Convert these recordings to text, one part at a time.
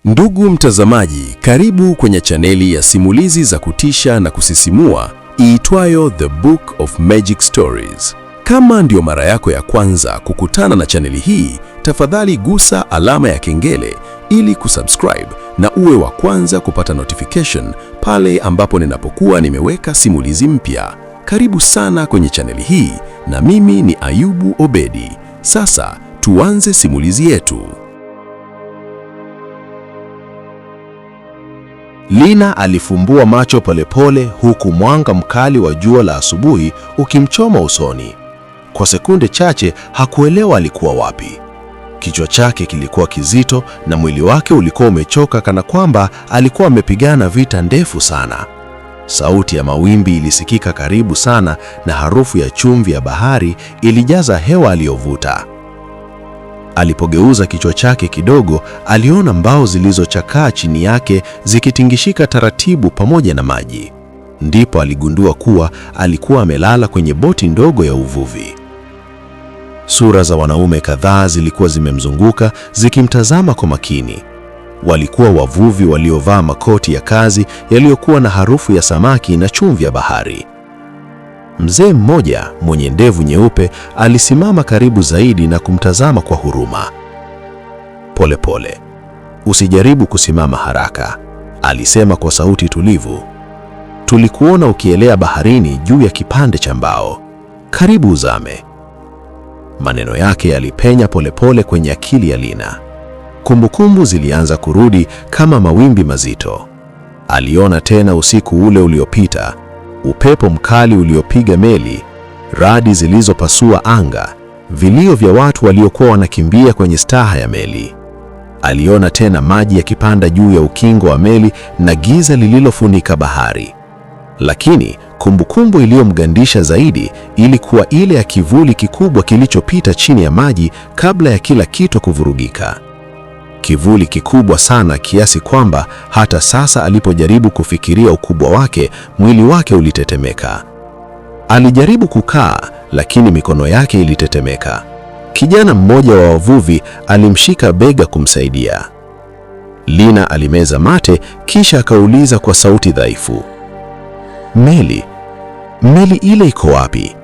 Ndugu mtazamaji, karibu kwenye chaneli ya simulizi za kutisha na kusisimua iitwayo The Book of Magic Stories. Kama ndio mara yako ya kwanza kukutana na chaneli hii, tafadhali gusa alama ya kengele ili kusubscribe na uwe wa kwanza kupata notification pale ambapo ninapokuwa nimeweka simulizi mpya. Karibu sana kwenye chaneli hii na mimi ni Ayubu Obedi. Sasa tuanze simulizi yetu. Lina alifumbua macho polepole huku mwanga mkali wa jua la asubuhi ukimchoma usoni. Kwa sekunde chache hakuelewa alikuwa wapi. Kichwa chake kilikuwa kizito na mwili wake ulikuwa umechoka kana kwamba alikuwa amepigana vita ndefu sana. Sauti ya mawimbi ilisikika karibu sana na harufu ya chumvi ya bahari ilijaza hewa aliyovuta. Alipogeuza kichwa chake kidogo, aliona mbao zilizochakaa chini yake zikitingishika taratibu pamoja na maji. Ndipo aligundua kuwa alikuwa amelala kwenye boti ndogo ya uvuvi. Sura za wanaume kadhaa zilikuwa zimemzunguka zikimtazama kwa makini. Walikuwa wavuvi waliovaa makoti ya kazi yaliyokuwa na harufu ya samaki na chumvi ya bahari. Mzee mmoja mwenye ndevu nyeupe alisimama karibu zaidi na kumtazama kwa huruma. Polepole, usijaribu kusimama haraka, alisema kwa sauti tulivu. Tulikuona ukielea baharini juu ya kipande cha mbao. Karibu uzame. Maneno yake yalipenya polepole kwenye akili ya Lina. Kumbukumbu zilianza kurudi kama mawimbi mazito. Aliona tena usiku ule uliopita, upepo mkali uliopiga meli, radi zilizopasua anga, vilio vya watu waliokuwa wanakimbia kwenye staha ya meli. Aliona tena maji yakipanda juu ya ukingo wa meli na giza lililofunika bahari. Lakini kumbukumbu iliyomgandisha zaidi ilikuwa ile ya kivuli kikubwa kilichopita chini ya maji kabla ya kila kitu kuvurugika. Kivuli kikubwa sana kiasi kwamba hata sasa alipojaribu kufikiria ukubwa wake, mwili wake ulitetemeka. Alijaribu kukaa, lakini mikono yake ilitetemeka. Kijana mmoja wa wavuvi alimshika bega kumsaidia. Lina alimeza mate kisha akauliza kwa sauti dhaifu, Meli ile iko wapi?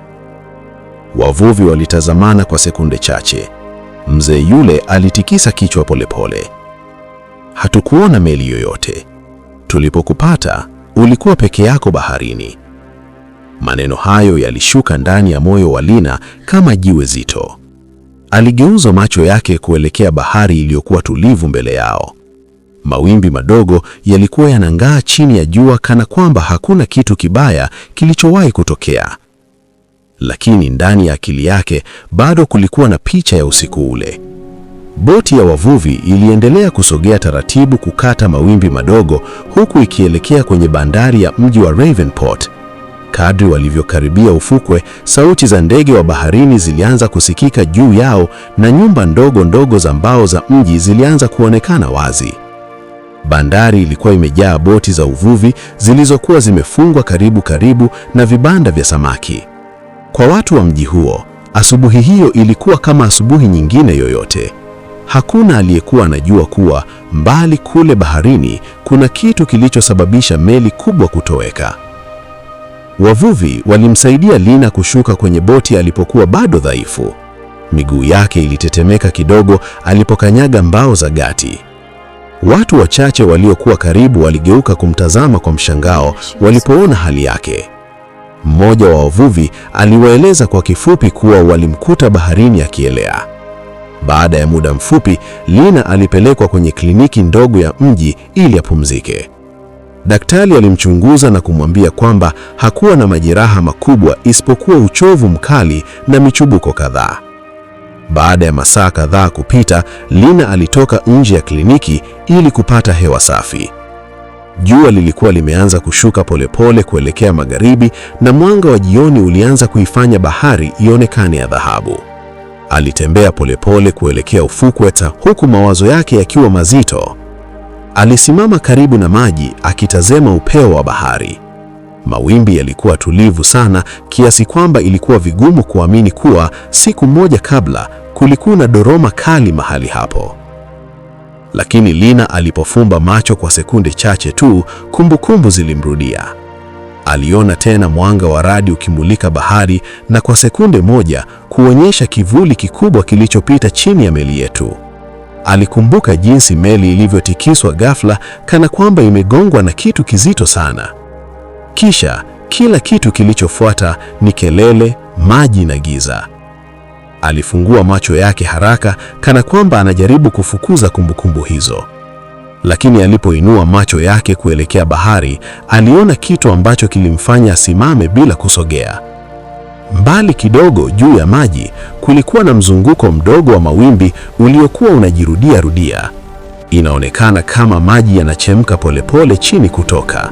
Wavuvi walitazamana kwa sekunde chache. Mzee yule alitikisa kichwa polepole. Hatukuona meli yoyote. Tulipokupata, ulikuwa peke yako baharini. Maneno hayo yalishuka ndani ya moyo wa Lina kama jiwe zito. Aligeuza macho yake kuelekea bahari iliyokuwa tulivu mbele yao. Mawimbi madogo yalikuwa yanang'aa chini ya jua kana kwamba hakuna kitu kibaya kilichowahi kutokea. Lakini ndani ya akili yake bado kulikuwa na picha ya usiku ule. Boti ya wavuvi iliendelea kusogea taratibu kukata mawimbi madogo huku ikielekea kwenye bandari ya mji wa Ravenport. Kadri walivyokaribia ufukwe, sauti za ndege wa baharini zilianza kusikika juu yao na nyumba ndogo ndogo za mbao za mji zilianza kuonekana wazi. Bandari ilikuwa imejaa boti za uvuvi zilizokuwa zimefungwa karibu na vibanda vya samaki. Kwa watu wa mji huo, asubuhi hiyo ilikuwa kama asubuhi nyingine yoyote. Hakuna aliyekuwa anajua kuwa mbali kule baharini kuna kitu kilichosababisha meli kubwa kutoweka. Wavuvi walimsaidia Lina kushuka kwenye boti alipokuwa bado dhaifu. Miguu yake ilitetemeka kidogo alipokanyaga mbao za gati. Watu wachache waliokuwa karibu waligeuka kumtazama kwa mshangao walipoona hali yake. Mmoja wa wavuvi aliwaeleza kwa kifupi kuwa walimkuta baharini akielea. Baada ya muda mfupi, Lina alipelekwa kwenye kliniki ndogo ya mji ili apumzike. Daktari alimchunguza na kumwambia kwamba hakuwa na majeraha makubwa isipokuwa uchovu mkali na michubuko kadhaa. Baada ya masaa kadhaa kupita, Lina alitoka nje ya kliniki ili kupata hewa safi. Jua lilikuwa limeanza kushuka polepole kuelekea magharibi na mwanga wa jioni ulianza kuifanya bahari ionekane ya dhahabu. Alitembea polepole kuelekea ufukwe huku mawazo yake yakiwa mazito. Alisimama karibu na maji akitazama upeo wa bahari. Mawimbi yalikuwa tulivu sana kiasi kwamba ilikuwa vigumu kuamini kuwa siku moja kabla kulikuwa na dhoruba kali mahali hapo. Lakini Lina alipofumba macho kwa sekunde chache tu, kumbukumbu zilimrudia. Aliona tena mwanga wa radi ukimulika bahari na kwa sekunde moja kuonyesha kivuli kikubwa kilichopita chini ya meli yetu. Alikumbuka jinsi meli ilivyotikiswa ghafla kana kwamba imegongwa na kitu kizito sana. Kisha kila kitu kilichofuata ni kelele, maji na giza. Alifungua macho yake haraka kana kwamba anajaribu kufukuza kumbukumbu hizo. Lakini alipoinua macho yake kuelekea bahari, aliona kitu ambacho kilimfanya asimame bila kusogea. Mbali kidogo juu ya maji, kulikuwa na mzunguko mdogo wa mawimbi uliokuwa unajirudia rudia. Inaonekana kama maji yanachemka polepole chini kutoka.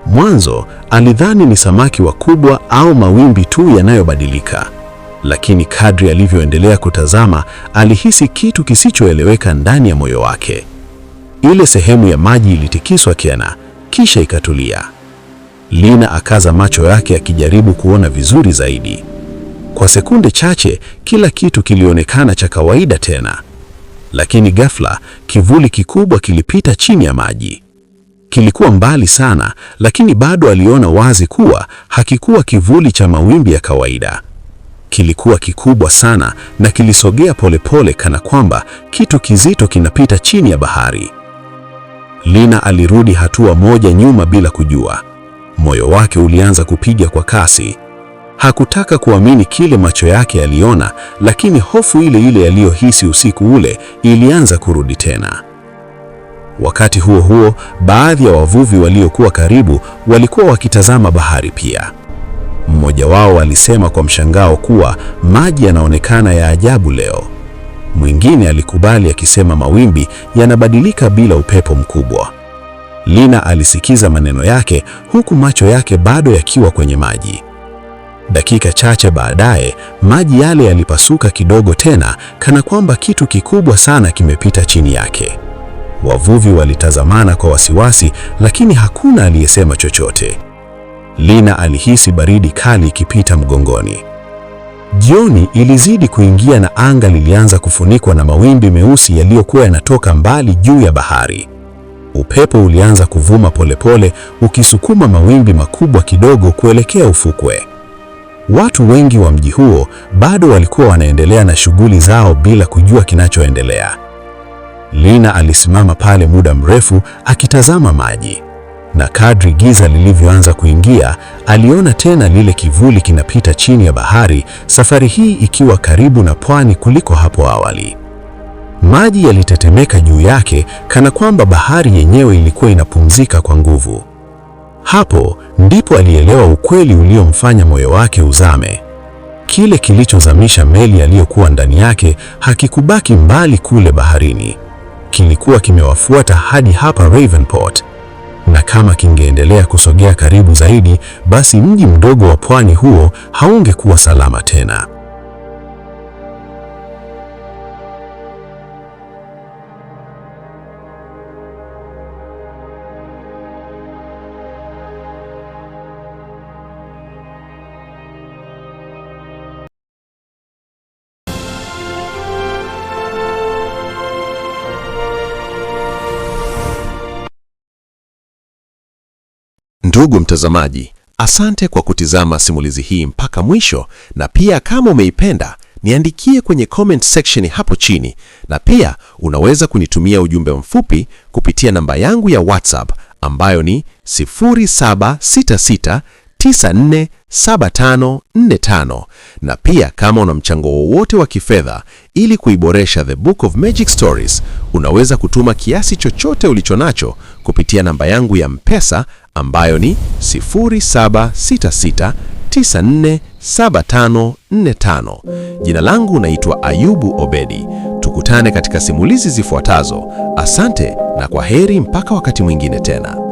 Mwanzo alidhani ni samaki wakubwa au mawimbi tu yanayobadilika. Lakini kadri alivyoendelea kutazama, alihisi kitu kisichoeleweka ndani ya moyo wake. Ile sehemu ya maji ilitikiswa tena, kisha ikatulia. Lina akaza macho yake akijaribu kuona vizuri zaidi. Kwa sekunde chache, kila kitu kilionekana cha kawaida tena. Lakini ghafla, kivuli kikubwa kilipita chini ya maji. Kilikuwa mbali sana, lakini bado aliona wazi kuwa hakikuwa kivuli cha mawimbi ya kawaida. Kilikuwa kikubwa sana na kilisogea polepole kana kwamba kitu kizito kinapita chini ya bahari. Lina alirudi hatua moja nyuma bila kujua. Moyo wake ulianza kupiga kwa kasi. Hakutaka kuamini kile macho yake yaliona, lakini hofu ile ile aliyohisi usiku ule ilianza kurudi tena. Wakati huo huo, baadhi ya wavuvi waliokuwa karibu walikuwa wakitazama bahari pia. Mmoja wao alisema kwa mshangao kuwa maji yanaonekana ya ajabu leo. Mwingine alikubali akisema mawimbi yanabadilika bila upepo mkubwa. Lina alisikiza maneno yake huku macho yake bado yakiwa kwenye maji. Dakika chache baadaye, maji yale yalipasuka kidogo tena kana kwamba kitu kikubwa sana kimepita chini yake. Wavuvi walitazamana kwa wasiwasi, lakini hakuna aliyesema chochote. Lina alihisi baridi kali ikipita mgongoni. Jioni ilizidi kuingia na anga lilianza kufunikwa na mawimbi meusi yaliyokuwa yanatoka mbali juu ya bahari. Upepo ulianza kuvuma polepole, ukisukuma mawimbi makubwa kidogo kuelekea ufukwe. Watu wengi wa mji huo bado walikuwa wanaendelea na shughuli zao bila kujua kinachoendelea. Lina alisimama pale muda mrefu akitazama maji. Na kadri giza lilivyoanza kuingia, aliona tena lile kivuli kinapita chini ya bahari, safari hii ikiwa karibu na pwani kuliko hapo awali. Maji yalitetemeka juu yake kana kwamba bahari yenyewe ilikuwa inapumzika kwa nguvu. Hapo ndipo alielewa ukweli uliomfanya moyo wake uzame. Kile kilichozamisha meli aliyokuwa ndani yake hakikubaki mbali kule baharini. Kilikuwa kimewafuata hadi hapa Ravenport. Na kama kingeendelea kusogea karibu zaidi, basi mji mdogo wa pwani huo haungekuwa salama tena. Ndugu mtazamaji, asante kwa kutizama simulizi hii mpaka mwisho, na pia kama umeipenda, niandikie kwenye comment section hapo chini, na pia unaweza kunitumia ujumbe mfupi kupitia namba yangu ya WhatsApp ambayo ni 0766947545, na pia kama una mchango wowote wa kifedha ili kuiboresha The Book of Magic Stories, unaweza kutuma kiasi chochote ulichonacho kupitia namba yangu ya M-Pesa ambayo ni 0766947545. Jina langu naitwa Ayubu Obedi. Tukutane katika simulizi zifuatazo. Asante na kwa heri mpaka wakati mwingine tena.